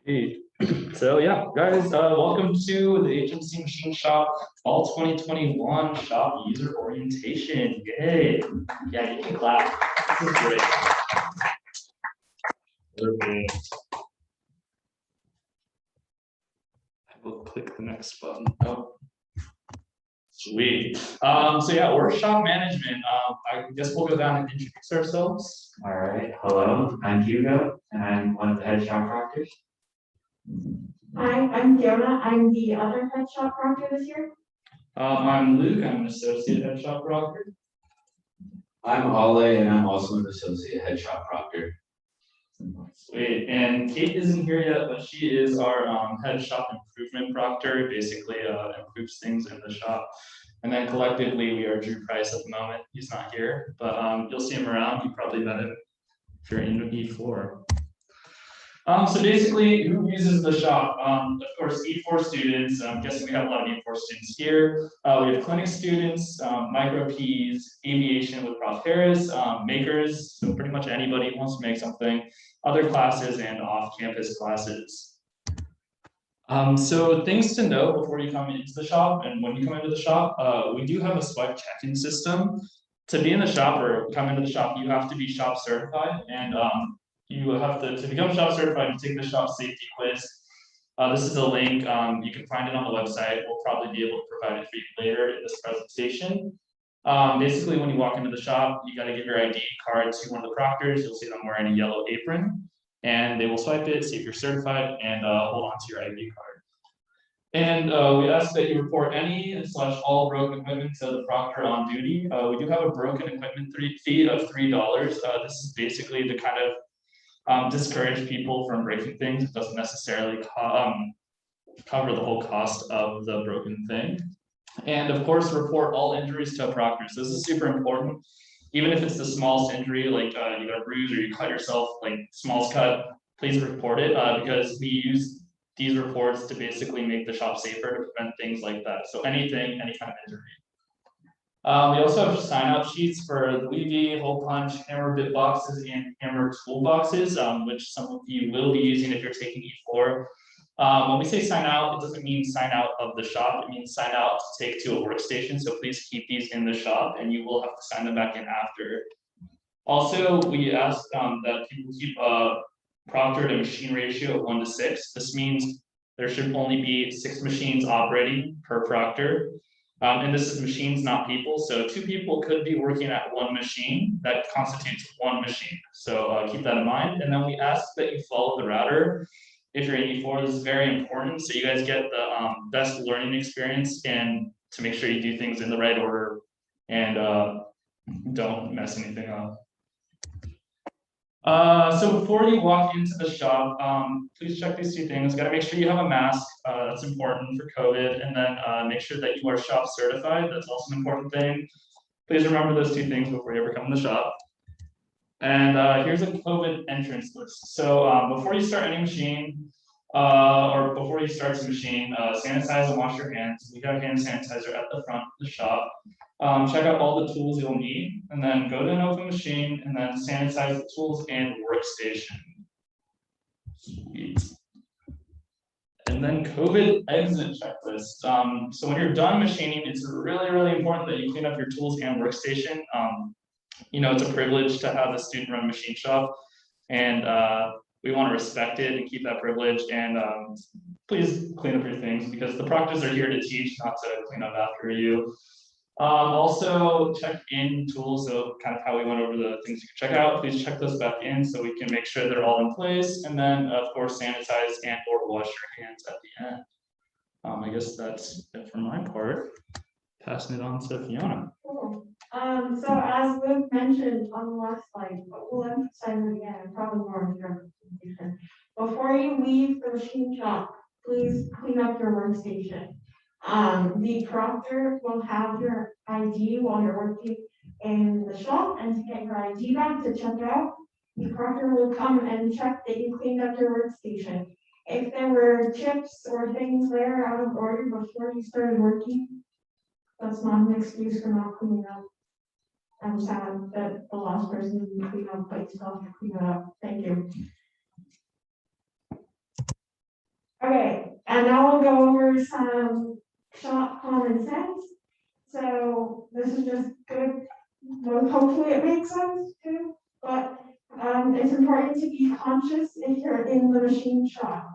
Hey. So yeah, guys, welcome to the HMC Machine Shop Fall 2021 Shop User Orientation. Yay! Yeah, you can clap. This is great. Perfect. I will click the next button. Oh, sweet. So yeah, we're shop management. I guess we'll go down and introduce ourselves. All right, hello, I'm Hugo, and I'm one of the head shop proctors. Hi, I'm Fiona. I'm the other head shop proctor this year. I'm Luke. I'm an associate head shop proctor. I'm Ale, and I'm also an associate head shop proctor. Sweet. And Kate isn't here yet, but she is our head shop improvement proctor. Basically, improves things in the shop. And then collectively, we are Drew Price at the moment. He's not here, but you'll see him around. You probably met him if you're in E4. So basically, who uses the shop? Of course, E4 students. I'm guessing we have a lot of E4 students here. We have clinic students, micro Ps, aviation with Prof. Harris, makers, so pretty much anybody who wants to make something, other classes, and off-campus classes. So things to know before you come into the shop and when you come into the shop, we do have a swipe check-in system. To be in the shop or come into the shop, you have to be shop certified, and you have to become shop certified and take the shop safety quiz. This is a link. You can find it on the website. We'll probably be able to provide it for you later in this presentation. Basically, when you walk into the shop, you got to give your ID card to one of the proctors. You'll see them wearing a yellow apron, and they will swipe it, see if you're certified, and hold on to your ID card. And we ask that you report any/all broken equipment to the proctor on duty. We do have a broken equipment fee of $3. This is basically to kind of discourage people from breaking things. It doesn't necessarily cover the whole cost of the broken thing. And of course, report all injuries to a proctor. So this is super important. Even if it's the smallest injury, like you got a bruise or you cut yourself, like smallest cut, please report it because we use these reports to basically make the shop safer to prevent things like that. So any kind of injury. We also have sign-out sheets for the Weavy, hole punch, hammer bit boxes, and hammer tool boxes, which some of you will be using if you're taking E4. When we say sign out, it doesn't mean sign out of the shop. It means sign out to take to a workstation. So please keep these in the shop, and you will have to sign them back in after. Also, we ask that people keep a proctor to machine ratio of 1 to 6. This means there should only be 6 machines operating per proctor. And this is machines, not people. So 2 people could be working at 1 machine. That constitutes 1 machine. So keep that in mind. And then we ask that you follow the router. If you're in E4, this is very important. So you guys get the best learning experience and to make sure you do things in the right order and don't mess anything up. So before you walk into the shop, please check these 2 things. Got to make sure you have a mask. That's important for COVID. And then make sure that you are shop certified. That's also an important thing. Please remember those 2 things before you ever come in the shop. And here's a COVID entrance list. So before you start any machine, or before you start the machine, sanitize and wash your hands. We got hand sanitizer at the front of the shop. Check out all the tools you'll need, and then go to an open machine, and then sanitize the tools and workstation. Sweet. And then COVID exit checklist. So when you're done machining, it's really, really important that you clean up your tools and workstation. You know, it's a privilege to have a student-run machine shop, and we want to respect it and keep that privilege. And please clean up your things because the proctors are here to teach, not to clean up after you. Also check in tools, so kind of how we went over the things you can check out. Please check those back in so we can make sure they're all in place. And then of course, sanitize and or wash your hands at the end. I guess that's it for my part. Passing it on to Fiona. Cool. So as Luke mentioned on the last slide, but we'll emphasize it again, probably more in your presentation. Before you leave the machine shop, please clean up your workstation. The proctor will have your ID while you're working in the shop, and to get your ID back to check out, the proctor will come and check that you cleaned up your workstation. If there were chips or things there out of order before you started working, that's not an excuse for not cleaning up. I'm sad that the last person didn't clean up, but you still have to clean it up. Thank you. Okay, and now we'll go over some shop common sense. So this is just good, well, hopefully it makes sense too, but it's important to be conscious if you're in the machine shop.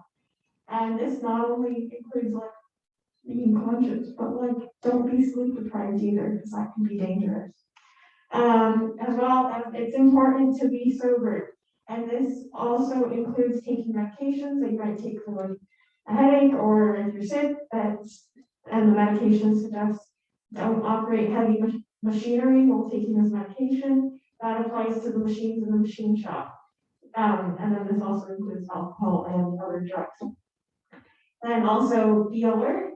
And this not only includes like being conscious, but like don't be sleep deprived either, because that can be dangerous. As well as it's important to be sober. And this also includes taking medications that you might take for like a headache, or if you're sick, and the medication suggests don't operate heavy machinery while taking this medication. That applies to the machines in the machine shop. And then this also includes alcohol and other drugs. Then also be alert,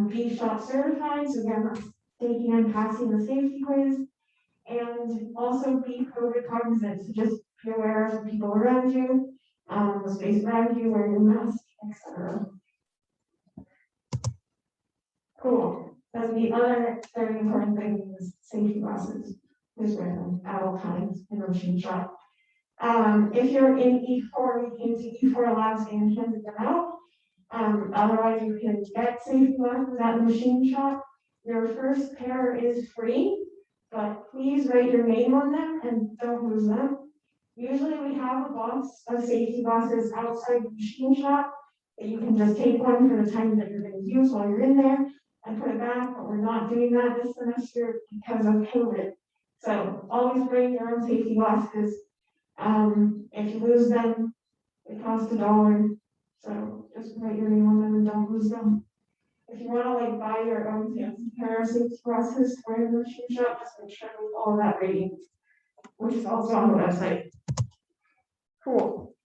be shop certified, so again, that's taking and passing the safety quiz, and also be COVID cognizant, so just be aware of the people around you, the space around you, wear your mask, etc. Cool. Then the other very important thing is safety glasses. Please wear them at all times in the machine shop. If you're in E4, you came to E4 labs and handed them out. Otherwise, you can get safety glasses at the machine shop. Your first pair is free, but please write your name on them and don't lose them. Usually we have a box of safety glasses outside the machine shop that you can just take one for the time that you're going to use while you're in there and put it back, but we're not doing that this semester because of COVID. So always bring your own safety glasses. If you lose them, it costs $1. So just write your name on them and don't lose them. If you want to like buy your own fancy pair of safety glasses to wear in the machine shop, just make sure we follow that rating, which is also on the website. Cool.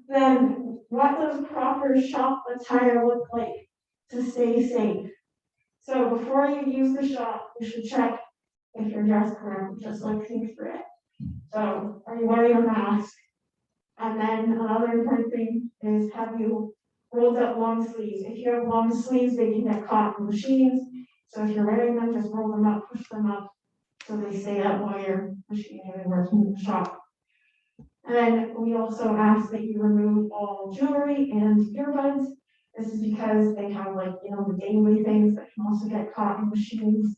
Then what does proper shop attire look like to stay safe? So before you use the shop, you should check if you're dressed correctly, just like think through it. So are you wearing a mask? And then another important thing is, have you rolled up long sleeves? If you have long sleeves, they can get caught in machines. So if you're wearing them, just roll them up, push them up, so they stay up while you're machining and working in the shop. And then we also ask that you remove all jewelry and earbuds. This is because they have like, the daily things that can also get caught in machines.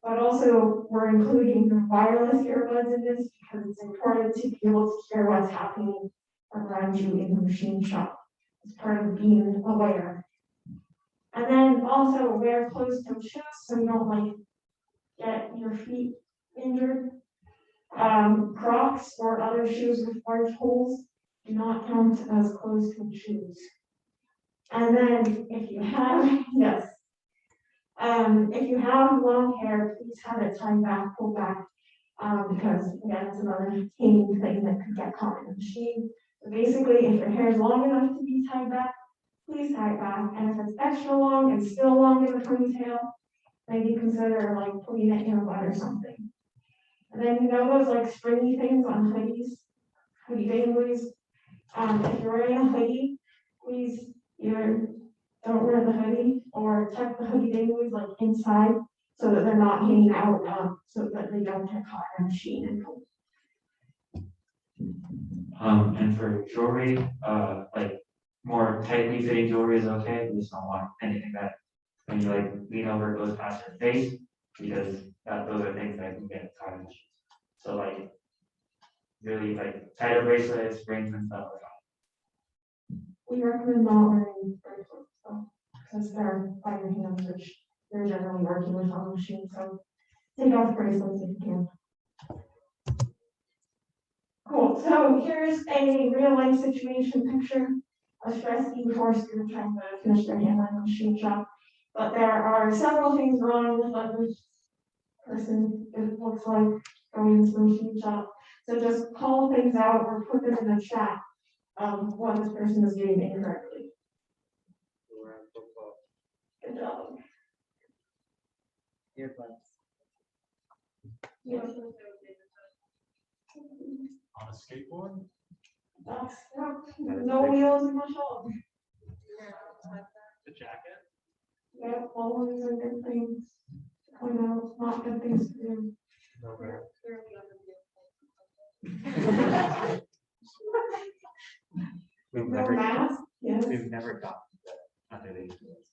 But also we're including the wireless earbuds in this because it's important to be able to hear what's happening around you in the machine shop. It's part of being aware. And then also wear closed-toe shoes so you don't like get your feet injured. Crocs or other shoes with large holes do not count as closed-toe shoes. And then if you have, if you have long hair, please have it tied back, pulled back, because again, it's another hanging thing that could get caught in the machine. So basically, if your hair is long enough to be tied back, please tie it back. And if it's extra long and still long in the ponytail, maybe consider like putting it in a bun or something. And then those like springy things on hoodies, hoodie dangleys. If you're wearing a hoodie, please either don't wear the hoodie or tuck the hoodie dangleys like inside so that they're not hanging out, so that they don't get caught in a machine. And for jewelry, like more tightly fitting jewelry is okay. We just don't want anything that when you like lean over, it goes past your face, because those are things that can get caught in machines. So like really like tighter bracelets, rings and stuff like that. We recommend not wearing bracelets though, because they're by your hands, which you're generally working with on the machine. So take off bracelets if you can. Cool. So here's a real life situation picture. A stressed E4 student trying to finish their handling in the machine shop. But there are several things wrong with what this person it looks like going into the machine shop. So just call things out or put them in the chat what this person is doing incorrectly. Good job. Earbuds. Yeah. On a skateboard? That's no wheels in the shop. The jacket? Yeah, all of these are good things. I know, not good things to do. No mask? Yes. we've never gotten that under these rules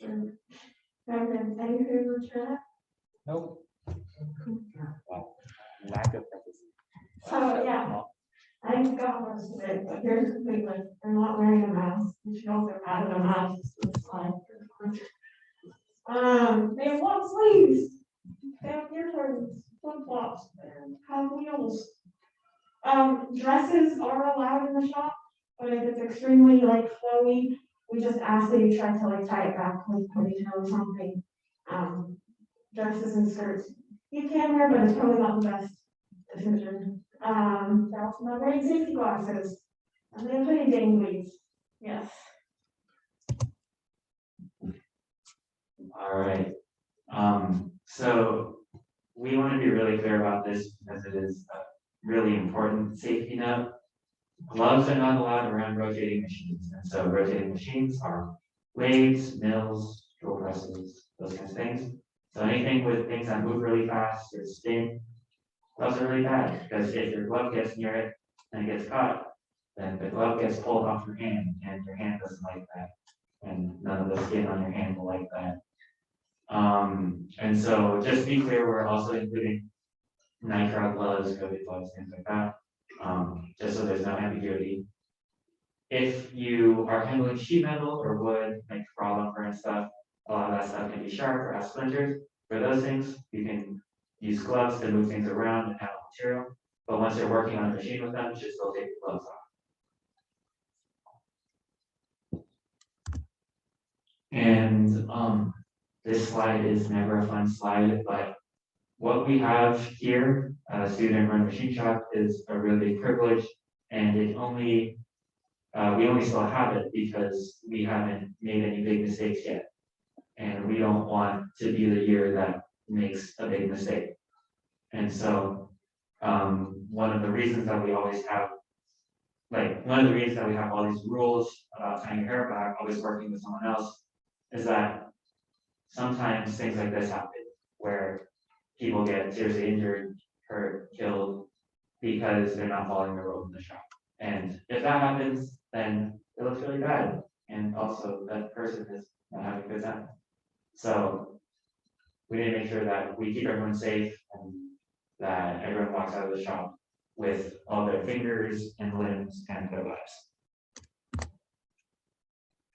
before. Reverend, any favorite chat? Nope. Lack of empathy. So, yeah, I got most of it, but here's the thing, like, they're not wearing a mask, you should also add a mask, it's like. They have long sleeves, they have earrings, flip flops, and have wheels. Dresses are allowed in the shop, but if it's extremely like flowy, we just ask that you try to like tie it back with ponytail or something. Dresses and skirts, you can wear, but it's probably not the best decision. That's not wearing safety glasses, and they're pretty danglies, yes. All right. So we want to be really clear about this because it is a really important safety note. Gloves are not allowed around rotating machines, and so rotating machines are lathes, mills, drill presses, those kinds of things. So anything with things that move really fast or spin, gloves are really bad because if your glove gets near it and it gets caught, then the glove gets pulled off your hand, and your hand doesn't like that, and none of the skin on your hand will like that. And so just to be clear, we're also including nitrile gloves, COVID gloves, things like that, just so there's no ambiguity. If you are handling sheet metal or wood, like raw lumber and stuff, a lot of that stuff can be sharp or have splinters. For those things, you can use gloves to move things around and handle material. But once you're working on a machine with them, you should still take the gloves off. And this slide is never a fun slide, but what we have here, student run machine shop, is a really big privilege, and it only we only still have it because we haven't made any big mistakes yet, and we don't want to be the year that makes a big mistake. And so, one of the reasons that we always have, one of the reasons that we have all these rules about tying your hair back, always working with someone else, is that sometimes things like this happen, where people get seriously injured, hurt, killed, because they're not following the rules in the shop. And if that happens, then it looks really bad. And also that person is not having a good time. So we need to make sure that we keep everyone safe and that everyone walks out of the shop with all their fingers and limbs and their lives.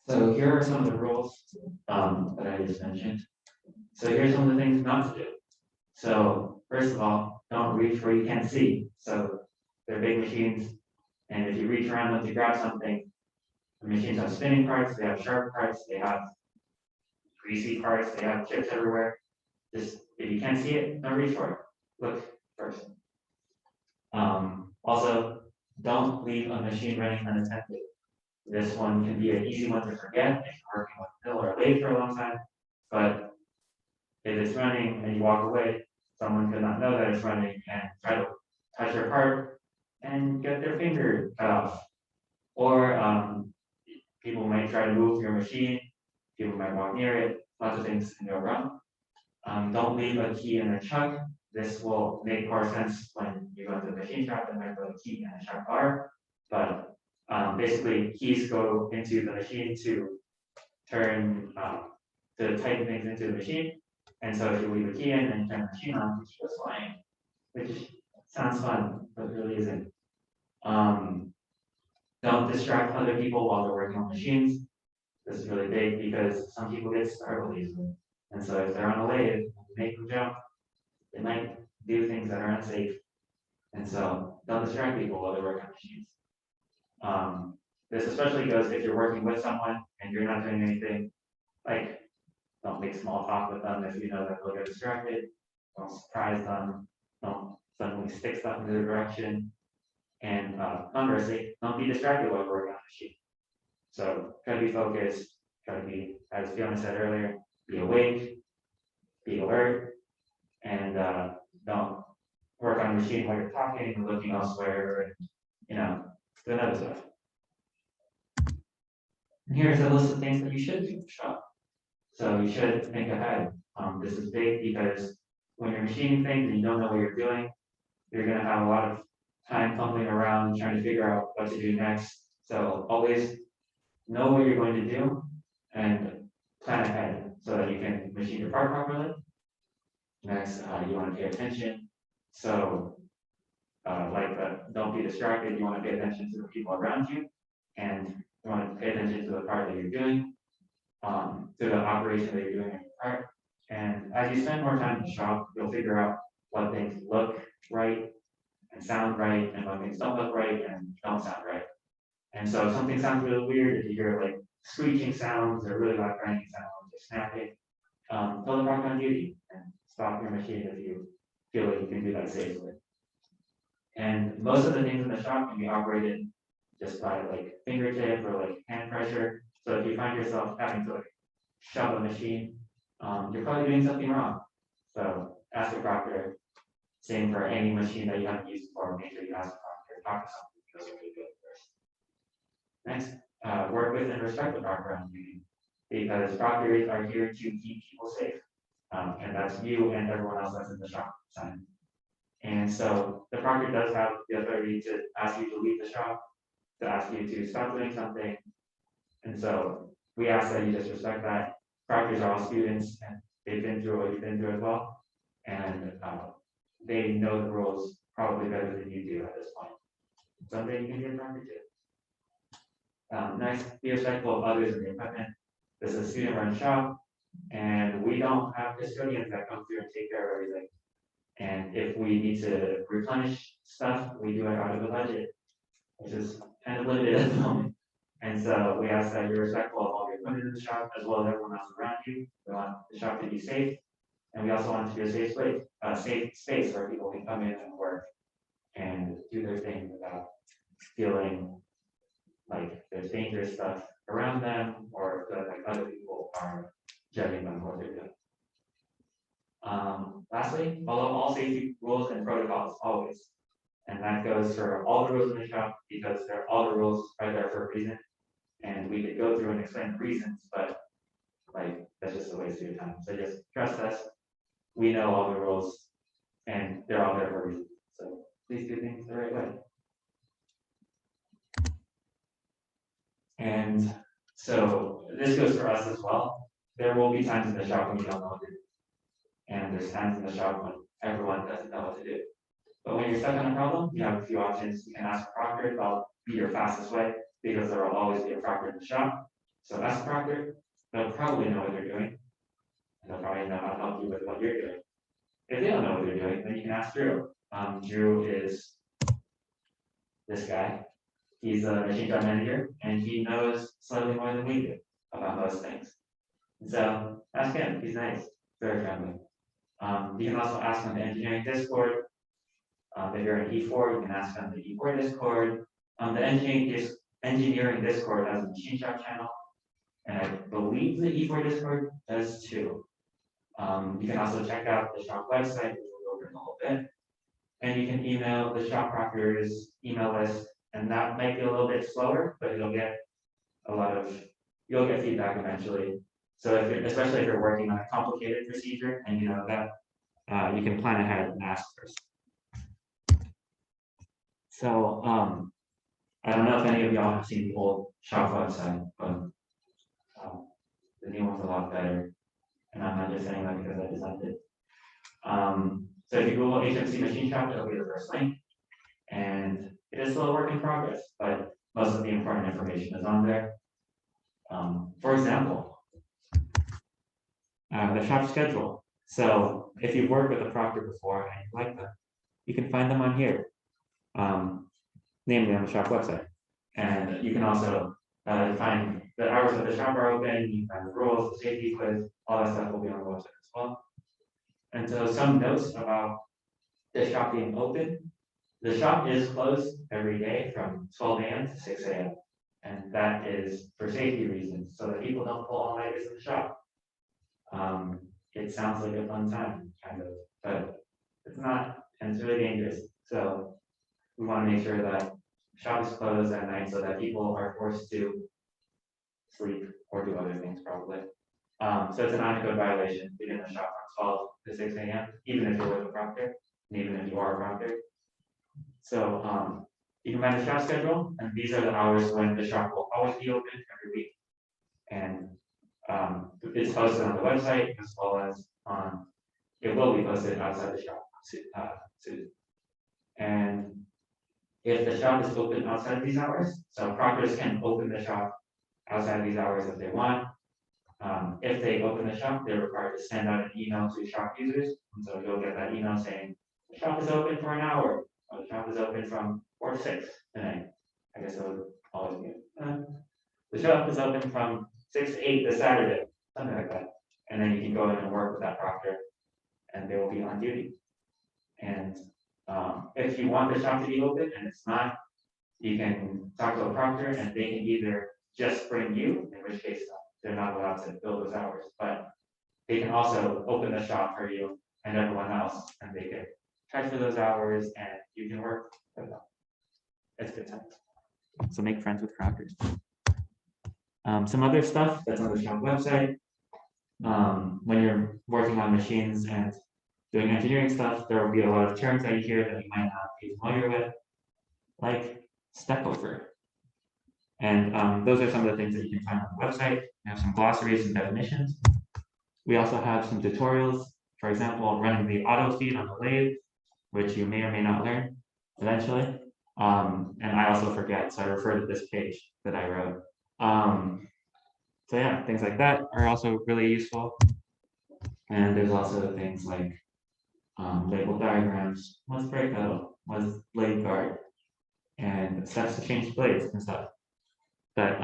So here are some of the rules that I just mentioned. So here's some of the things not to do. So first of all, don't reach where you can't see. So they're big machines, and if you reach around them to grab something, the machines have spinning parts, they have sharp parts, they have greasy parts, they have chips everywhere. Just if you can't see it, don't reach for it. Look first. Also, don't leave a machine running unattended. This one can be an easy one to forget if you're working with a mill or a lathe for a long time, but if it's running and you walk away, someone could not know that it's running and try to touch your part and get their finger cut off. Or people might try to move your machine, people might walk near it, lots of things can go wrong. Don't leave a key in a chuck. This will make more sense when you go to the machine shop and there's a key in a chuck bar. But basically, keys go into the machine to turn, to tighten things into the machine. And so if you leave a key in and turn the machine on, it goes flying, which sounds fun, but really isn't. Don't distract other people while they're working on machines. This is really big because some people get startled easily. And so if they're on a lathe, make them jump, they might do things that are unsafe. And so don't distract people while they're working on machines. This especially goes if you're working with someone and you're not doing anything, like don't make small talk with them if you know that they'll get distracted. Don't surprise them. Don't suddenly stick stuff in their direction. And conversely, don't be distracted while you're working on a machine. So try to be focused, try to be, as Fiona said earlier, be awake, be alert, and don't work on a machine while you're talking and looking elsewhere, and do other stuff. And here's a list of things that you should do in the shop. So you should think ahead. This is big because when you're machining things and you don't know what you're doing, you're going to have a lot of time fumbling around trying to figure out what to do next. So always know what you're going to do and plan ahead so that you can machine your part properly. Next, you want to pay attention. So, don't be distracted. You want to pay attention to the people around you, and you want to pay attention to the part that you're doing, to the operation that you're doing in your part. And as you spend more time in the shop, you'll figure out what things look right and sound right, and what things don't look right and don't sound right. And so if something sounds really weird, if you hear like screeching sounds or really loud grinding sounds or snapping, tell the rock on duty and stop your machine if you feel like you can do that safely. And most of the things in the shop can be operated just by like fingertip or like hand pressure. So if you find yourself having to like shove a machine, you're probably doing something wrong. So ask the proctor. Same for any machine that you haven't used before. Make sure you ask the proctor. Talk to somebody who knows what you're doing first. Next, work with and respect the proctor on duty, because proctors are here to keep people safe. And that's you and everyone else that's in the shop time. And so the proctor does have the authority to ask you to leave the shop, to ask you to stop doing something. And so we ask that you just respect that. Proctors are all students and they've been through what you've been through as well. And they know the rules probably better than you do at this point. Someday you can be a proctor too. Next, be respectful of others and the equipment. This is a student-run shop, and we don't have custodians that come through and take care of everything. And if we need to replenish stuff, we do it out of the budget, which is kind of limited at the moment. And so we ask that you're respectful of all the equipment in the shop as well as everyone else around you. We want the shop to be safe, and we also want it to be a safe space where people can come in and work and do their thing without feeling like there's dangerous stuff around them or that like other people are judging them what they're doing. Lastly, follow all safety rules and protocols always. And that goes for all the rules in the shop because all the rules are there for a reason. And we could go through and explain the reasons, but like that's just a waste of your time. So just trust us. We know all the rules and they're all there for a reason. So please do things the right way. And so this goes for us as well. There will be times in the shop when you don't know what to do. And there's times in the shop when everyone doesn't know what to do. But when you're stuck on a problem, you have a few options. You can ask a proctor, that'll be your fastest way because there will always be a proctor in the shop. So ask a proctor, they'll probably know what they're doing. And they'll probably know how to help you with what you're doing. If they don't know what they're doing, then you can ask Drew. Drew is this guy. He's a machine shop manager, and he knows slightly more than we do about most things. And so ask him. He's nice, very friendly. You can also ask on the engineering Discord. If you're in E4, you can ask on the E4 Discord. The engineering Discord has a machine shop channel, and I believe the E4 Discord does too. You can also check out the shop website, which we'll go over in a little bit. And you can email the shop proctor's email list, and that might be a little bit slower, but you'll get feedback eventually. So especially if you're working on a complicated procedure and you know that, you can plan ahead and ask first. So I don't know if any of y'all have seen the old shop website, but the new one's a lot better. And I'm not just saying that because I designed it. So if you Google HMC machine shop, it'll be the first link. And it is still a work in progress, but most of the important information is on there. For example, the shop schedule. So if you've worked with a proctor before and you like them, you can find them on here, namely on the shop website. And you can also find the hours that the shop are open, you can find the rules, the safety quiz, all that stuff will be on the website as well. And so some notes about the shop being open. The shop is closed every day from 12 a.m. to 6 a.m. And that is for safety reasons, so that people don't pull all-nighters in the shop. It sounds like a fun time, kind of, but it's not, and it's really dangerous. So we want to make sure that the shop is closed at night so that people are forced to sleep or do other things probably. So it's an on-code violation to be in the shop from 12 to 6 a.m., even if you're with a proctor, and even if you are a proctor. So you can manage shop schedule, and these are the hours when the shop will always be open every week. And it's posted on the website as well as on, it will be posted outside the shop soon. And if the shop is open outside of these hours, so proctors can open the shop outside of these hours if they want. If they open the shop, they're required to send out an email to shop users, and so you'll get that email saying, the shop is open for an hour, or the shop is open from 4 to 6 tonight. I guess it would always be. The shop is open from 6 to 8 this Saturday, something like that. And then you can go in and work with that proctor, and they will be on duty. And if you want the shop to be open and it's not, you can talk to a proctor and they can either just bring you, in which case they're not allowed to bill those hours, but they can also open the shop for you and everyone else, and they can charge for those hours and you can work with them. It's good time. So make friends with proctors. Some other stuff that's on the shop website. When you're working on machines and doing engineering stuff, there will be a lot of terms that you hear that you might not be familiar with, like step over. And those are some of the things that you can find on the website. We have some glossaries and definitions. We also have some tutorials, for example, running the auto feed on the lathe, which you may or may not learn eventually. And I also forget, so I refer to this page that I wrote. So yeah, things like that are also really useful. And there's also things like label diagrams, what's brake pedal, what's blade guard, and steps to change blades and stuff. But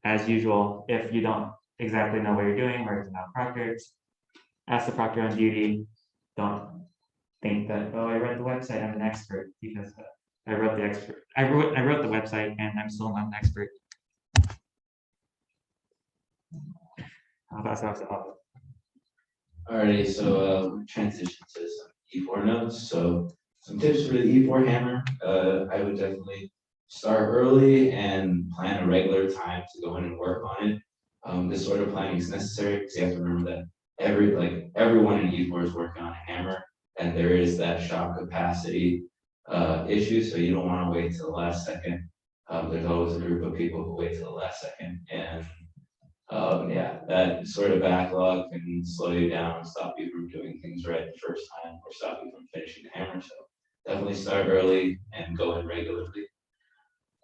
as usual, if you don't exactly know what you're doing, or if you're not proctors, ask the proctor on duty. Don't think that, oh, I read the website, I'm an expert, because I wrote the website and I'm still not an expert. That's all. Alrighty, so we'll transition to some E4 notes. So some tips for the E4 hammer. I would definitely start early and plan a regular time to go in and work on it. This sort of planning is necessary because you have to remember that everyone in E4 is working on a hammer, and there is that shop capacity issue. So you don't want to wait till the last second. There's always a group of people who wait till the last second, and yeah, that sort of backlog can slow you down and stop you from doing things right the first time, or stop you from finishing the hammer. So definitely start early and go in regularly.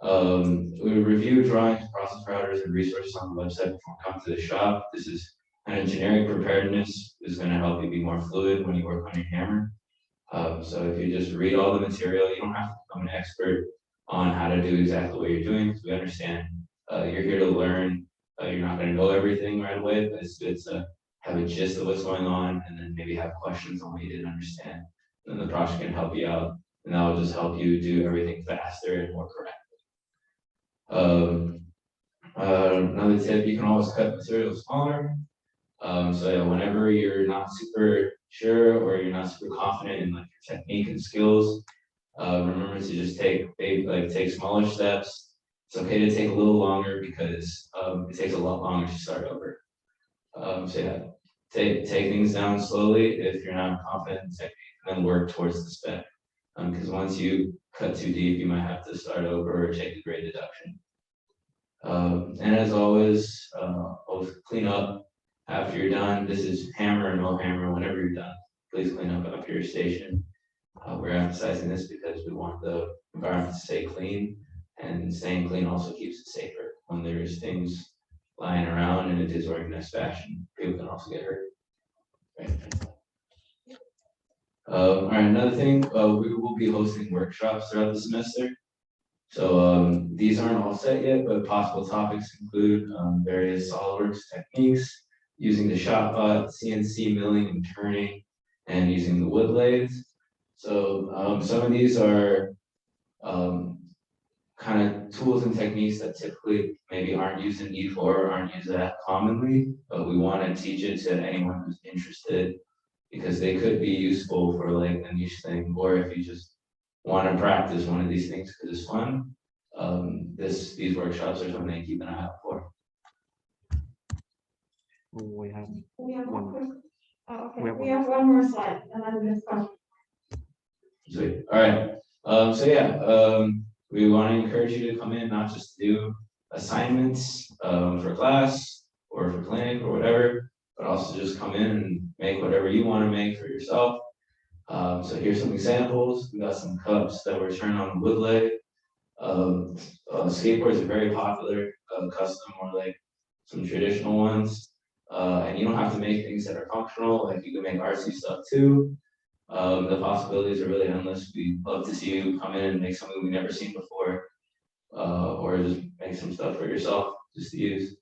We review drawings, process routers, and resources on the website before coming to the shop. This is kind of generic preparedness. This is going to help you be more fluid when you work on your hammer. So if you just read all the material, you don't have to become an expert on how to do exactly what you're doing, because we understand you're here to learn. You're not going to know everything right away, but it's good to have a gist of what's going on, and then maybe have questions on what you didn't understand. Then the project can help you out, and that will just help you do everything faster and more correctly. Another tip, you can always cut material smaller. So yeah, whenever you're not super sure or you're not super confident in like your technique and skills, remember to just take smaller steps. It's okay to take a little longer because it takes a lot longer to start over. So yeah, take things down slowly if you're not confident in technique, and then work towards the spec. Because once you cut too deep, you might have to start over or take a grade deduction. And as always clean up after you're done. This is hammer or no hammer. Whenever you're done, please clean up after your station. We're emphasizing this because we want the environment to stay clean, and staying clean also keeps it safer. When there's things lying around in a disorganized fashion, people can also get hurt. Right. All right, another thing, we will be hosting workshops throughout the semester. So these aren't all set yet, but possible topics include various SolidWorks techniques, using the shopbot, CNC milling and turning, and using the wood lathes. So some of these are kind of tools and techniques that typically maybe aren't used in E4 or aren't used that commonly, but we want to teach it to anyone who's interested, because they could be useful for like a niche thing, or if you just want to practice one of these things because it's fun. These workshops are something to keep an eye out for. We have one quick, okay, we have we have one more slide, and then this question. Sweet. All right. So yeah, we want to encourage you to come in, not just do assignments for class or for clinic or whatever, but also just come in and make whatever you want to make for yourself. So here's some examples. We got some cups that were turned on wood leg. Skateboards are very popular, custom or like some traditional ones. And you don't have to make things that are functional, like you can make artsy stuff too. The possibilities are really endless. We'd love to see you come in and make something we've never seen before, or just make some stuff for yourself just to use.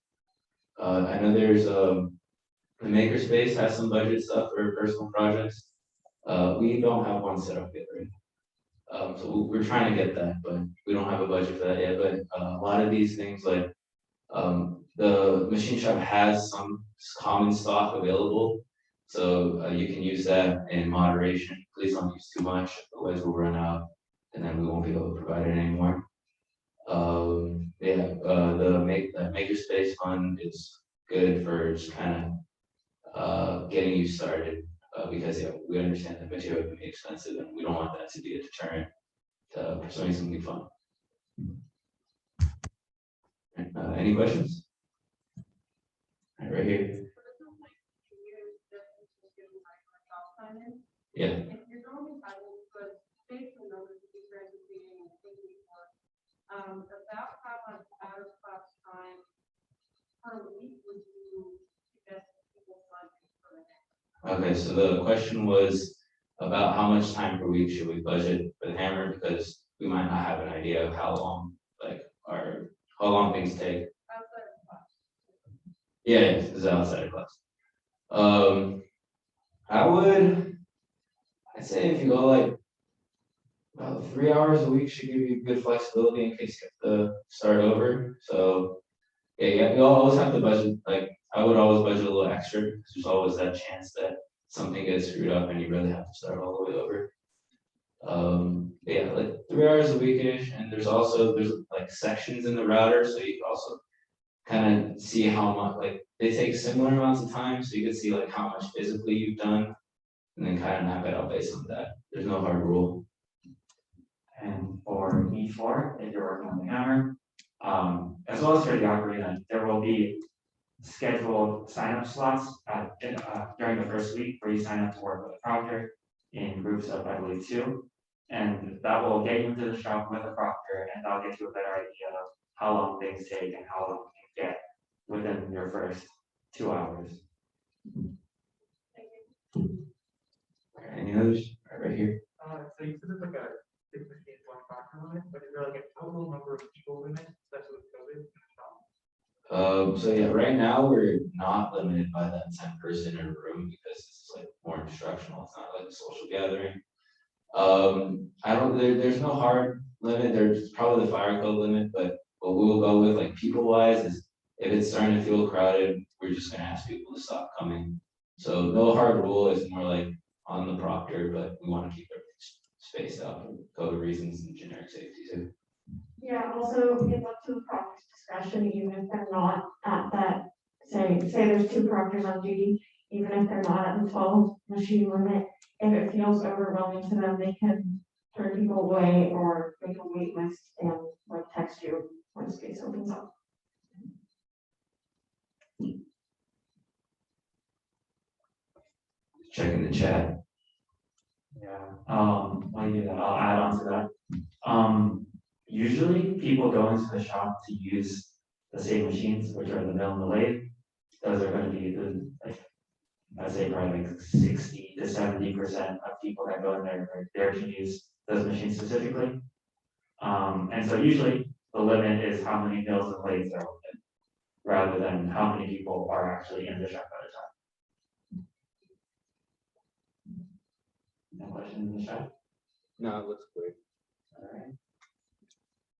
I know there's the makerspace has some budget stuff for personal projects. We don't have one set up yet, right? So we're trying to get that, but we don't have a budget for that yet. But a lot of these things, like the machine shop has some common stock available, so you can use that in moderation. Please don't use too much, otherwise we'll run out, and then we won't be able to provide it anymore. Yeah, the makerspace fund is good for just kind of getting you started, because yeah, we understand that material can be expensive, and we don't want that to be a deterrent to pursuing something fun. Any questions? Right here. Yeah. About how much out of class time per week would you suggest people find? Okay, so the question was about how much time per week should we budget for the hammer, because we might not have an idea of how long, like, how long things take. Outside of class. Yeah, this is outside of class. I'd say if you go like about 3 hours a week should give you good flexibility in case you have to start over. So yeah, you always have to budget, like I would always budget a little extra because there's always that chance that something gets screwed up and you really have to start all the way over. Yeah, like 3 hours a weekish, and there's like sections in the router, so you can also kind of see how much, like they take similar amounts of time, so you can see like how much physically you've done, and then kind of map it out based on that. There's no hard rule. And for E4, if you're working on the hammer, as well as for the ocarina, there will be scheduled sign-up slots during the first week where you sign up to work with a proctor in groups of, I believe, 2. And that will get you into the shop with a proctor, and that'll get you a better idea of how long things take and how long you can get within your first 2 hours. Any others? Right here. So you said it's like a 6 machines, 1 proctor limit, but is there like a total number of people limit, especially with COVID in the shop? So yeah, right now we're not limited by that 10 person in a room because it's like more instructional. It's not like a social gathering. There's no hard limit. There's probably the fire code limit, but what we will go with, like people wise, is if it's starting to feel crowded, we're just gonna ask people to stop coming. So no hard rule, is more like on the proctor, but we want to keep everything spaced out for code reasons and generic safety too. Yeah, also it's up to the proctor's discretion, even if they're not at that, say there's 2 proctors on duty, even if they're not at the 12 machine limit, if it feels overwhelming to them, they can turn people away or make a wait list and like text you when space opens up. Checking the chat. Yeah, while you do that, I'll add on to that. Usually people go into the shop to use the same machines, which are the mill and the lathe. Those are going to be like, I'd say probably like 60 to 70% of people that go in there are there to use those machines specifically. And so usually the limit is how many mills and lathes are open, rather than how many people are actually in the shop at a time. No questions in the chat? No, it looks great. All right.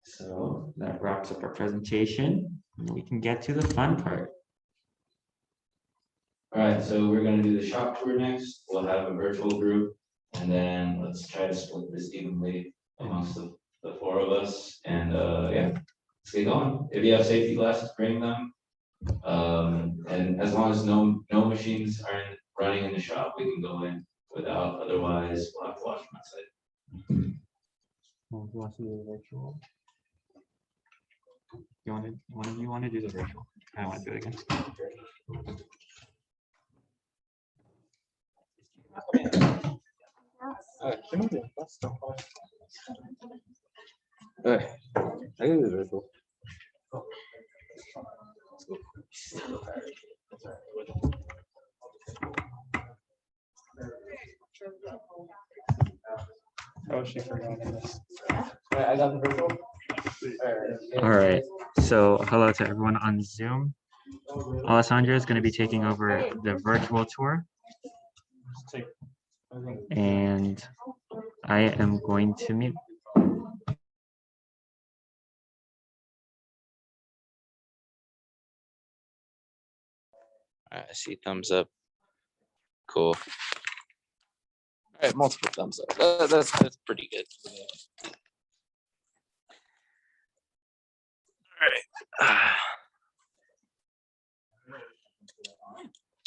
So that wraps up our presentation. We can get to the fun part. All right, so we're gonna do the shop tour next. We'll have a virtual group, and then let's try to split this evenly amongst the 4 of us. And yeah, let's get going. If you have safety glasses, bring them. And as long as no machines aren't running in the shop, we can go in without. Otherwise, we'll have to watch from outside. Who wants to do the virtual? One of you want to do the virtual? I want to do it again. Okay, I can do the virtual. Oh, she forgot this. I got the virtual. All right, so hello to everyone on Zoom. Alessandra is going to be taking over the virtual tour. And I am going to mute. I see thumbs up. Cool. All right, multiple thumbs up. That's pretty good. All right.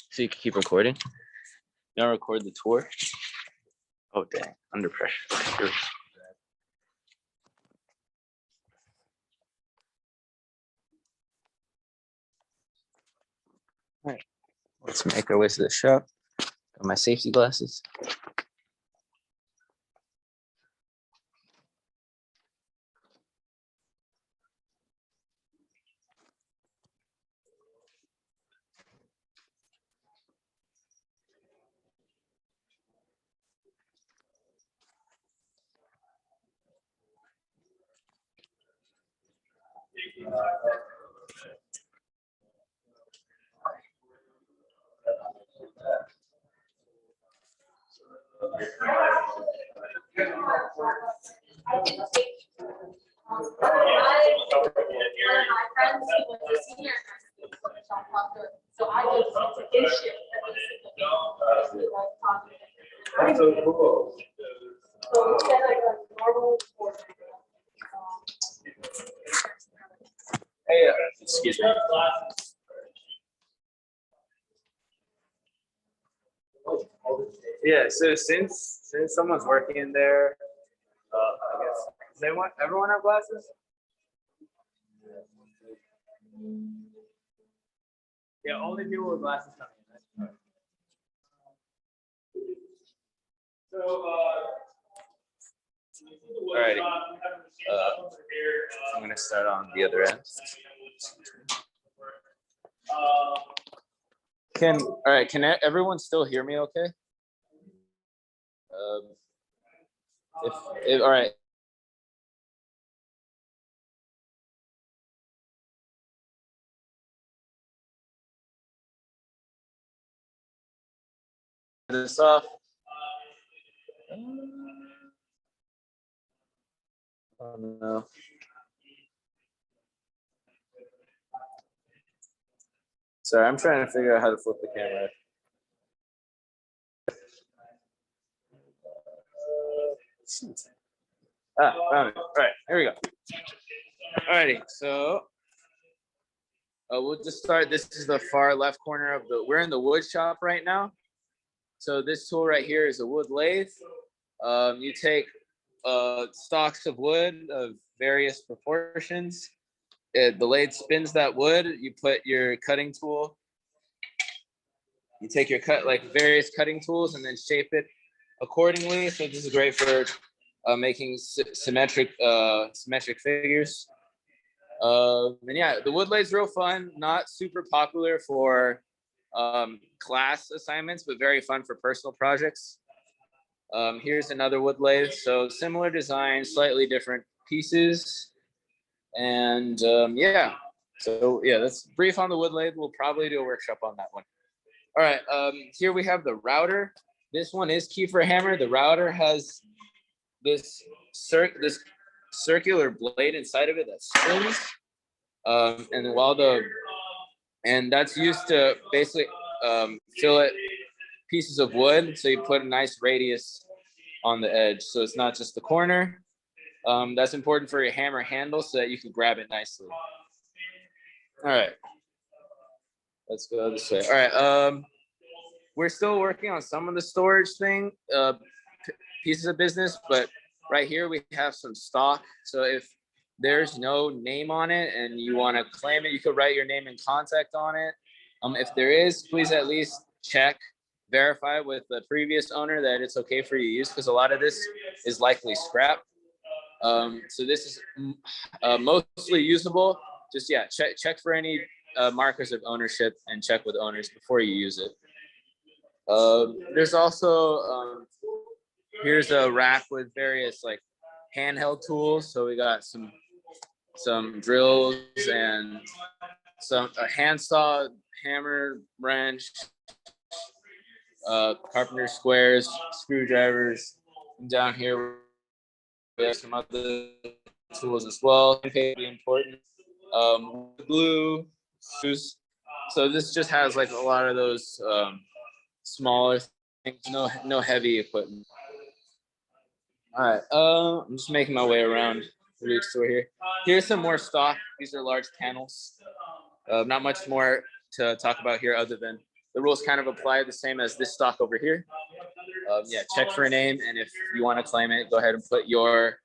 So you can keep recording. Now record the tour. Oh dang, under pressure. All right, let's make our way to the shop. Got my safety glasses. That's so cool. Hey, excuse me. Yeah, so since someone's working in there, I guess does everyone have glasses? Yeah, only people with glasses coming in. Right? So, alrighty. I'm gonna start on the other end. Can everyone still hear me okay? If all right. This off. Oh no. Sorry, I'm trying to figure out how to flip the camera. Found it. All right, here we go. Alrighty, so we'll just start. This is the far left corner of we're in the wood shop right now. So this tool right here is a wood lathe. You take stalks of wood of various proportions. The lathe spins that wood. You put your cutting tool. You take your various cutting tools and then shape it accordingly. So this is great for making symmetric figures. And yeah, the wood lathe's real fun. Not super popular for class assignments, but very fun for personal projects. Here's another wood lathe. So similar design, slightly different pieces. And yeah, so yeah, that's brief on the wood lathe. We'll probably do a workshop on that one. All right, here we have the router. This one is Kiefer hammer. The router has this circular blade inside of it that spins. And that's used to basically fillet pieces of wood. So you put a nice radius on the edge. So it's not just the corner. That's important for your hammer handle so that you can grab it nicely. All right. Let's go this way. All right. We're still working on some of the storage pieces of business, but right here we have some stock. So if there's no name on it and you want to claim it, you could write your name and contact on it. If there is, please at least verify with the previous owner that it's okay for you to use, because a lot of this is likely scrap. So this is mostly usable. Just check for any markers of ownership and check with owners before you use it. There's also here's a rack with various like handheld tools. So we got some drills and a handsaw, hammer, wrench, carpenter squares, screwdrivers. And down here we have some other tools as well. Pretty important. Glue, screws. So this just has like a lot of those smaller things, no heavy equipment. All right, I'm just making my way around the rig store here. Here's some more stock. These are large panels. Not much more to talk about here other than the rules kind of apply the same as this stock over here. Check for a name, and if you want to claim it, go ahead and put your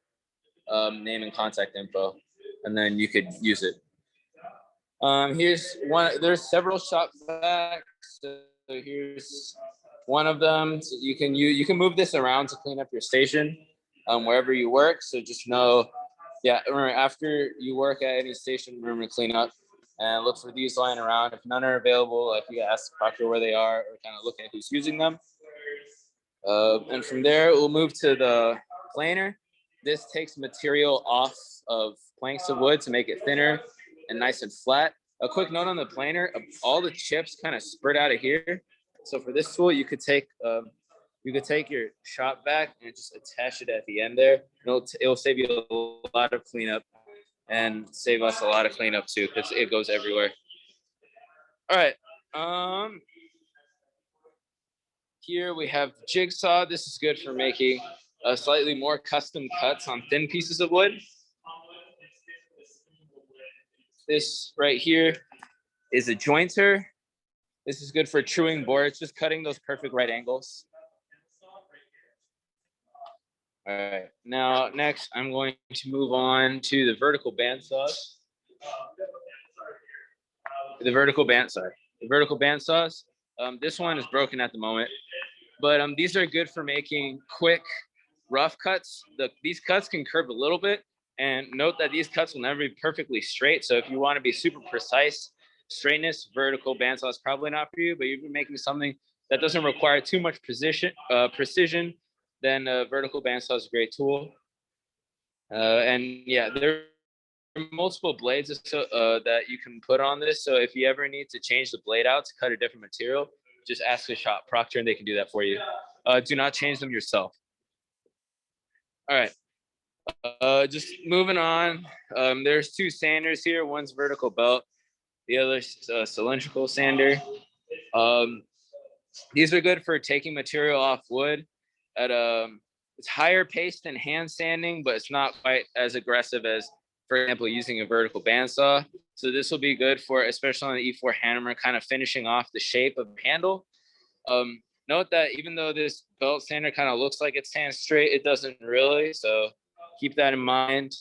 name and contact info, and then you could use it. Here's one. There's several shop vacs. So here's one of them. So you can move this around to clean up your station wherever you work. So just know, remember, after you work at any station, remember to clean up and look for these lying around. If none are available, like you ask the proctor where they are, or kind of look at who's using them. And from there, we'll move to the planer. This takes material off of planks of wood to make it thinner and nice and flat. A quick note on the planer: all the chips kind of spurt out of here. So for this tool, you could take your shop vac and just attach it at the end there. It'll save you a lot of cleanup and save us a lot of cleanup too, because it goes everywhere. All right. Here we have the jigsaw. This is good for making slightly more custom cuts on thin pieces of wood. This right here is a jointer. This is good for truing boards, just cutting those perfect right angles. All right, now next I'm going to move on to the vertical bandsaws. The vertical bandsaws. This one is broken at the moment, but these are good for making quick, rough cuts. These cuts can curve a little bit, and note that these cuts will never be perfectly straight. So if you want to be super precise, straightness, vertical bandsaw is probably not for you, but you're making something that doesn't require too much precision, then a vertical bandsaw is a great tool. And there are multiple blades that you can put on this. So if you ever need to change the blade out to cut a different material, just ask a shop proctor and they can do that for you. Do not change them yourself. All right, just moving on. There's two sanders here. One's vertical belt, the other's cylindrical sander. These are good for taking material off wood at it's higher pace than hand sanding, but it's not quite as aggressive as, for example, using a vertical bandsaw. So this will be good for, especially on the E4 hammer, kind of finishing off the shape of the handle. Note that even though this belt sander kind of looks like it stands straight, it doesn't really. So keep that in mind.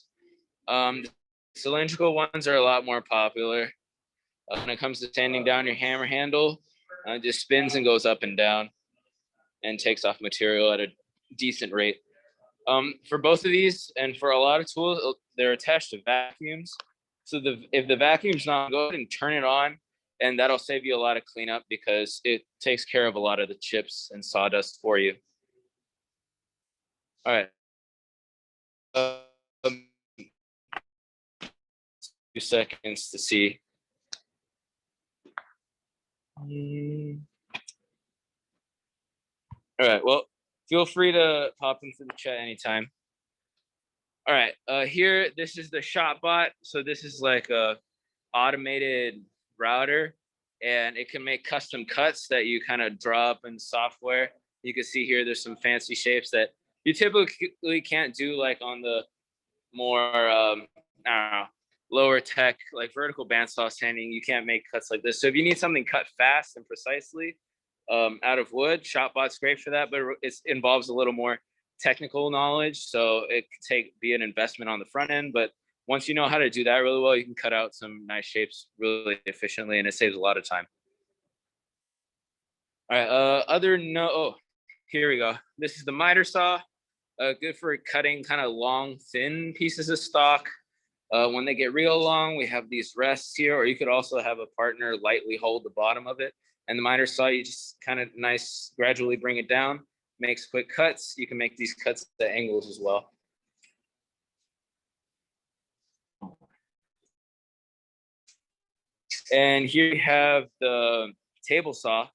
Cylindrical ones are a lot more popular. When it comes to sanding down your hammer handle, it just spins and goes up and down and takes off material at a decent rate. For both of these and for a lot of tools, they're attached to vacuums. So if the vacuum's not, go ahead and turn it on, and that'll save you a lot of cleanup because it takes care of a lot of the chips and sawdust for you. All right. 2 seconds to see. All right, well, feel free to pop into the chat anytime. All right, here, this is the ShopBot. So this is like a automated router, and it can make custom cuts that you kind of draw up in software. You can see here, there's some fancy shapes that you typically can't do like on the more, I don't know, lower tech, like vertical bandsaw sanding. You can't make cuts like this. So if you need something cut fast and precisely out of wood, ShopBot's great for that, but it involves a little more technical knowledge, so it could be an investment on the front end, but once you know how to do that really well, you can cut out some nice shapes really efficiently, and it saves a lot of time. All right, here we go. This is the miter saw, good for cutting kind of long, thin pieces of stock. When they get real long, we have these rests here, or you could also have a partner lightly hold the bottom of it. And the miter saw, you just kind of gradually bring it down, makes quick cuts. You can make these cuts at angles as well. And here we have the table saw.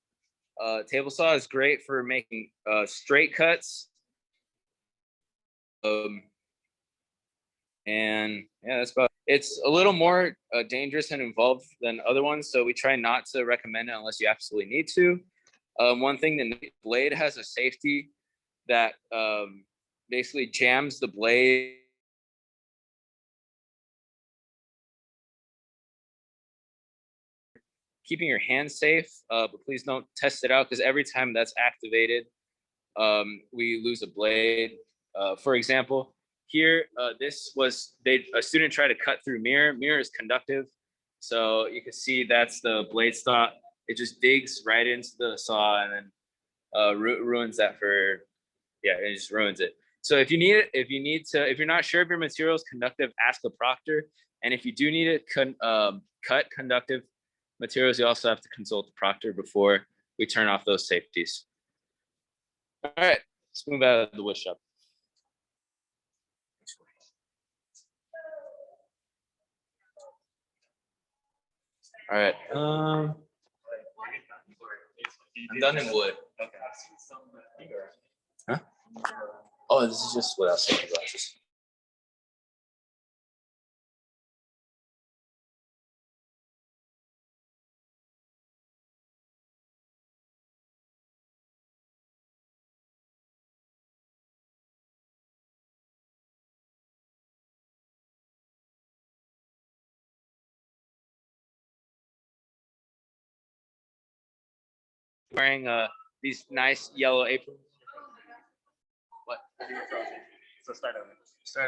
Table saw is great for making straight cuts. And yeah, that's about. It's a little more dangerous and involved than other ones, so we try not to recommend it unless you absolutely need to. One thing, the blade has a safety that basically jams the blade. Keeping your hands safe, but please don't test it out, because every time that's activated, we lose a blade. For example, here, a student tried to cut through mirror. Mirror is conductive, so you can see that's the blade stop. It just digs right into the saw and then ruins that it just ruins it. So if you're not sure if your material is conductive, ask a proctor. And if you do need to cut conductive materials, you also have to consult the proctor before we turn off those safeties. All right, let's move out of the wood shop. All right, I'm done in wood. Huh? Oh, this is just without safety glasses. Wearing these nice yellow aprons. What? So start over.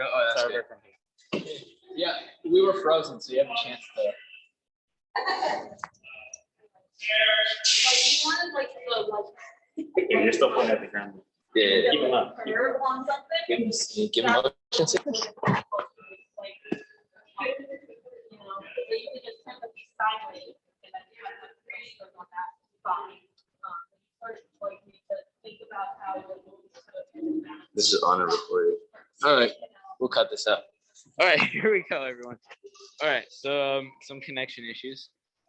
Oh, that's good. Yeah, we were frozen, so you have a chance to. You're still pointing at the ground. Yeah. Keep them up. Give them motion sickness. This is on a recording. All right, we'll cut this up. All right, here we go, everyone. All right, so some connection issues.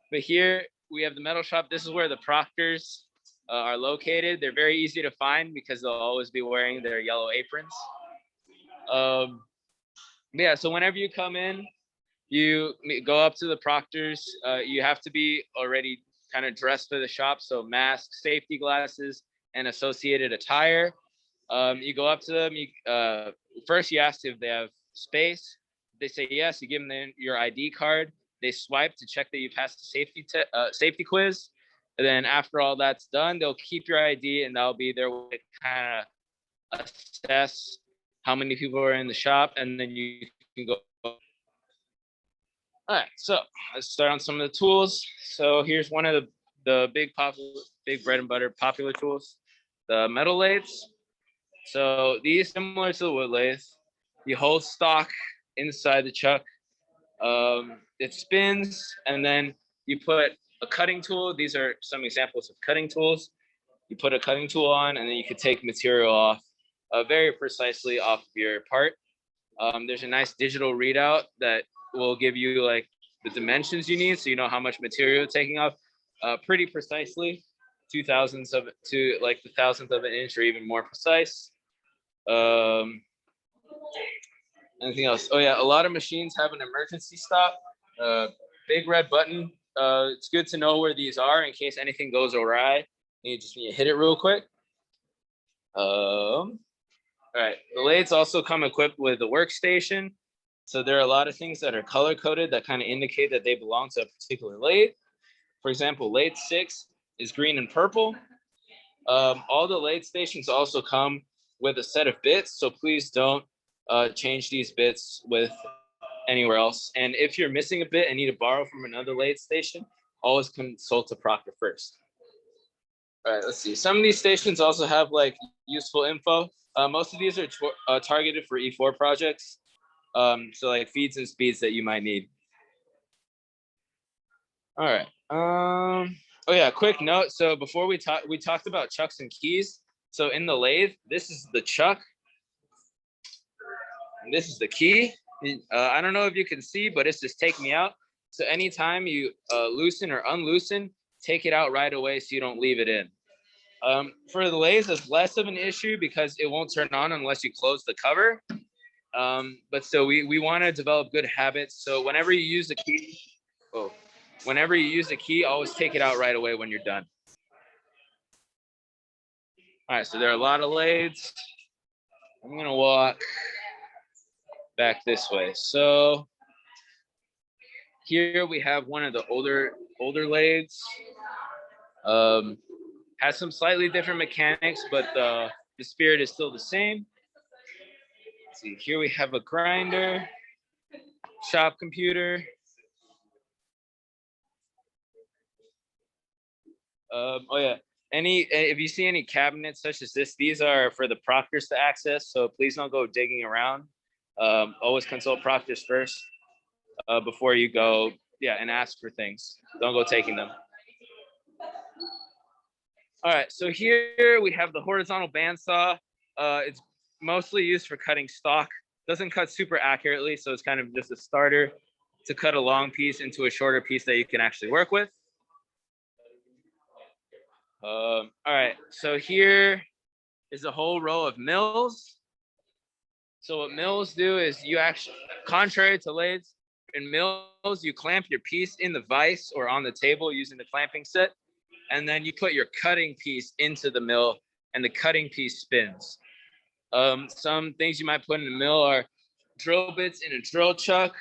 But here we have the metal shop. This is where the proctors are located. They're very easy to find because they'll always be wearing their yellow aprons. Yeah, so whenever you come in, you go up to the proctors. You have to be already kind of dressed for the shop, so mask, safety glasses, and associated attire. You go up to them. First, you ask if they have space. If they say yes, you give them your ID card. They swipe to check that you passed the safety quiz. And then after all that's done, they'll keep your ID, and that'll be their way to kind of assess how many people are in the shop, and then you can go. All right, so let's start on some of the tools. So here's one of the big bread and butter popular tools, the metal lathes. So these, similar to the wood lathe, you hold stock inside the chuck. It spins, and then you put a cutting tool. These are some examples of cutting tools. You put a cutting tool on, and then you can take material off very precisely off of your part. There's a nice digital readout that will give you like the dimensions you need, so you know how much material you're taking off pretty precisely, 0.002 to like the 1,000th of an inch or even more precise. Anything else? Oh yeah, a lot of machines have an emergency stop, big red button. It's good to know where these are in case anything goes awry. You just need to hit it real quick. All right, the lathes also come equipped with a workstation. So there are a lot of things that are color coded that kind of indicate that they belong to a particular lathe. For example, lathe 6 is green and purple. All the lathe stations also come with a set of bits, so please don't change these bits with anywhere else. And if you're missing a bit and need to borrow from another lathe station, always consult a proctor first. All right, let's see. Some of these stations also have like useful info. Most of these are targeted for E4 projects. So like feeds and speeds that you might need. All right. Oh yeah, quick note. So before we talked about chucks and keys. So in the lathe, this is the chuck, and this is the key. I don't know if you can see, but it's just take me out. So anytime you loosen or unloosen, take it out right away so you don't leave it in. For the lathes, it's less of an issue because it won't turn on unless you close the cover. But so we want to develop good habits. So whenever you use the key, always take it out right away when you're done. All right, so there are a lot of lathes. I'm gonna walk back this way. So here we have one of the older lathes. Has some slightly different mechanics, but the spirit is still the same. Let's see, here we have a grinder, shop computer. Oh yeah, if you see any cabinets such as this, these are for the proctors to access, so please don't go digging around. Always consult proctors first before you go, and ask for things. Don't go taking them. All right, so here we have the horizontal bandsaw. It's mostly used for cutting stock. Doesn't cut super accurately, so it's kind of just a starter to cut a long piece into a shorter piece that you can actually work with. All right, so here is a whole row of mills. So what mills do is you actually, contrary to lathes, in mills, you clamp your piece in the vise or on the table using the clamping set, and then you put your cutting piece into the mill and the cutting piece spins. Some things you might put in the mill are drill bits in a drill chuck,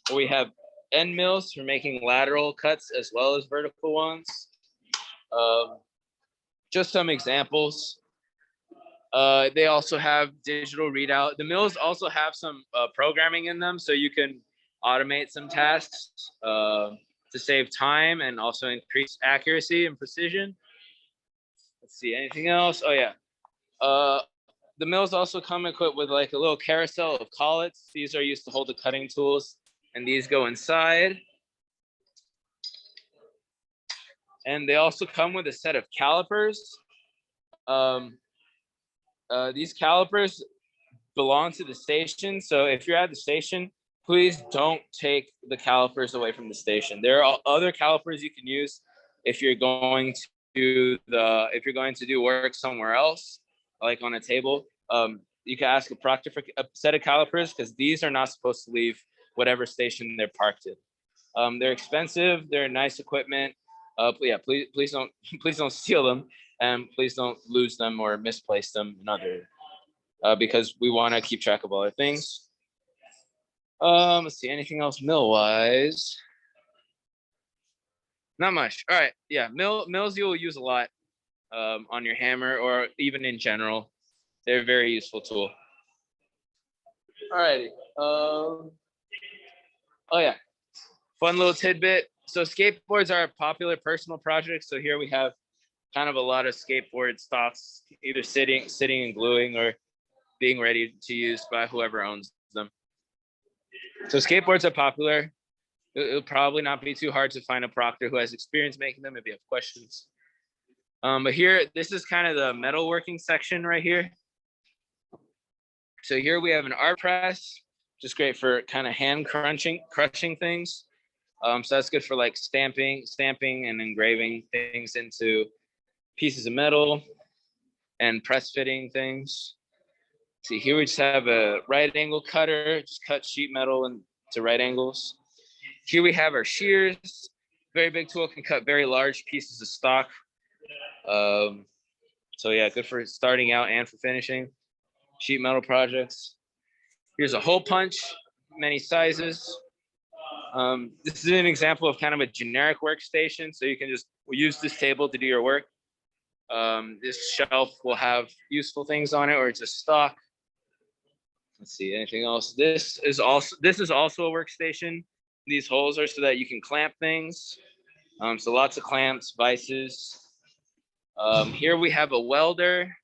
or we have end mills for making lateral cuts as well as vertical ones. Just some examples. They also have digital readout. The mills also have some programming in them, so you can automate some tasks to save time and also increase accuracy and precision. Let's see, anything else? Oh yeah. The mills also come equipped with like a little carousel of collets. These are used to hold the cutting tools, and these go inside. And they also come with a set of calipers. These calipers belong to the station. So if you're at the station, please don't take the calipers away from the station. There are other calipers you can use if you're going to do work somewhere else, like on a table. You can ask a proctor for a set of calipers because these are not supposed to leave whatever station they're parked in. They're expensive. They're nice equipment. But yeah, please don't steal them, and please don't lose them or misplace them in other, because we want to keep track of all our things. Let's see, anything else mill wise? Not much. All right, yeah, mills you will use a lot on your hammer or even in general. They're a very useful tool. All righty. Oh yeah, fun little tidbit. So skateboards are a popular personal project. So here we have kind of a lot of skateboard stocks, either sitting and gluing or being ready to use by whoever owns them. So skateboards are popular. It'll probably not be too hard to find a proctor who has experience making them if you have questions. But here, this is kind of the metalworking section right here. So here we have an art press, just great for kind of hand crushing things. So that's good for like stamping and engraving things into pieces of metal and press fitting things. See, here we just have a right angle cutter, just cut sheet metal into right angles. Here we have our shears. Very big tool, can cut very large pieces of stock. So yeah, good for starting out and for finishing sheet metal projects. Here's a hole punch, many sizes. This is an example of kind of a generic workstation, so you can just use this table to do your work. This shelf will have useful things on it or just stock. Let's see, anything else? This is also a workstation. These holes are so that you can clamp things. So lots of clamps, vices. Here we have a welder.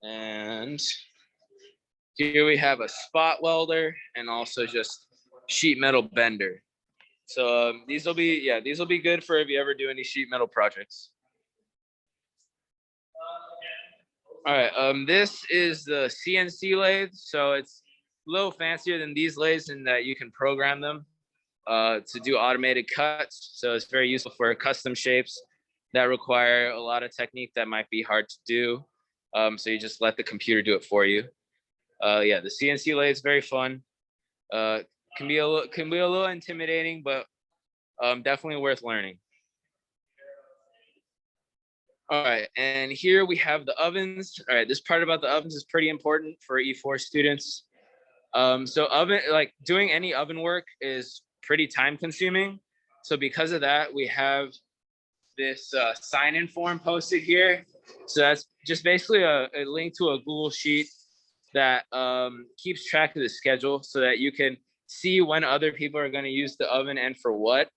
And here we have a spot welder and also just sheet metal bender. So these will be good for if you ever do any sheet metal projects. All right, this is the CNC lathe. So it's a little fancier than these lathes in that you can program them to do automated cuts. So it's very useful for custom shapes that require a lot of technique that might be hard to do. So you just let the computer do it for you. Yeah, the CNC lathe is very fun. Can be a little intimidating, but definitely worth learning. All right, and here we have the ovens. All right, this part about the ovens is pretty important for E4 students. So doing any oven work is pretty time consuming. So because of that, we have this sign-in form posted here. So that's just basically a link to a Google Sheet that keeps track of the schedule so that you can see when other people are going to use the oven and for what.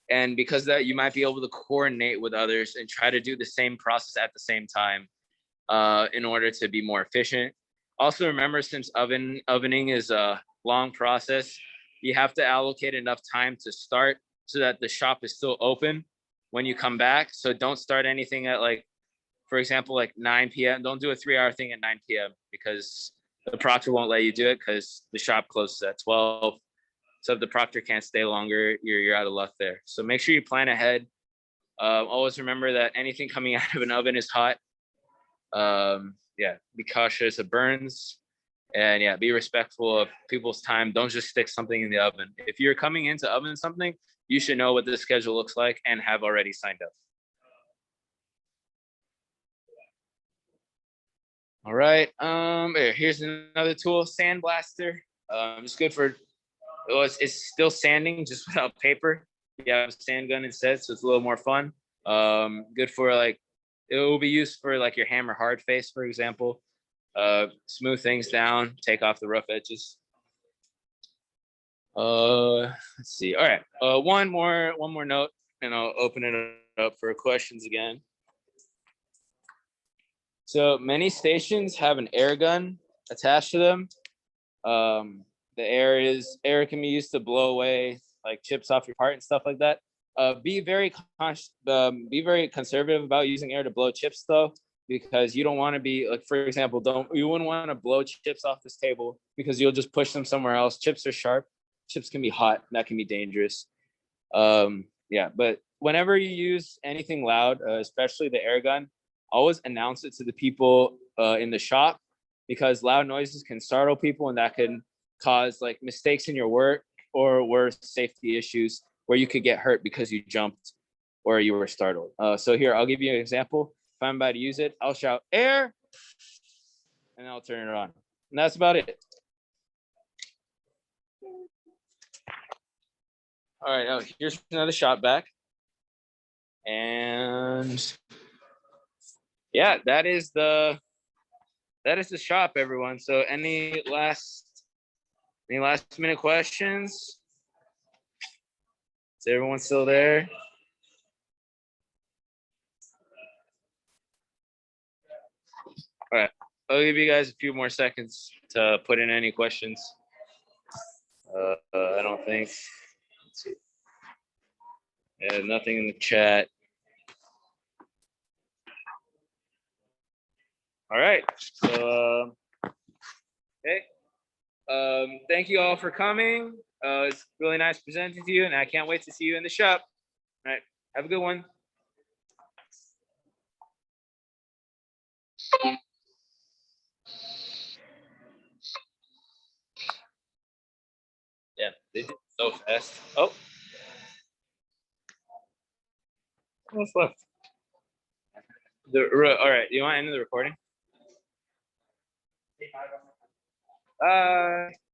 And because of that, you might be able to coordinate with others and try to do the same process at the same time in order to be more efficient. Also remember, since ovening is a long process, you have to allocate enough time to start so that the shop is still open when you come back. So don't start anything at for example, 9 p.m. Don't do a 3-hour thing at 9 p.m. because the proctor won't let you do it because the shop closes at 12. So if the proctor can't stay longer, you're out of luck there. So make sure you plan ahead. Always remember that anything coming out of an oven is hot. Yeah, be cautious of burns. And yeah, be respectful of people's time. Don't just stick something in the oven. If you're coming in to oven something, you should know what the schedule looks like and have already signed up. All right, here's another tool, sandblaster. It's good for, it's still sanding just without paper. You have a sand gun instead, so it's a little more fun. Good for it will be used for your hammer hard face, for example. Smooth things down, take off the rough edges. Let's see. All right, one more note, and I'll open it up for questions again. So many stations have an air gun attached to them. The air can be used to blow away chips off your part and stuff like that. Be very conservative about using air to blow chips though, because you don't want to be for example, you wouldn't want to blow chips off this table because you'll just push them somewhere else. Chips are sharp. Chips can be hot. That can be dangerous. Yeah, but whenever you use anything loud, especially the air gun, always announce it to the people in the shop, because loud noises can startle people and that can cause mistakes in your work or worse, safety issues where you could get hurt because you jumped or you were startled. So here, I'll give you an example. If I'm about to use it, I'll shout air and I'll turn it on. And that's about it. All right, now here's another shot back. And yeah, that is the shop, everyone. So any last minute questions? Is everyone still there? All right, I'll give you guys a few more seconds to put in any questions. I don't think. Let's see. Yeah, nothing in the chat. All right. So, okay. Thank you all for coming. It's really nice presenting to you, and I can't wait to see you in the shop. All right. Have a good one. Yeah, they did so fast. Oh. What's left? All right. You want to end the recording?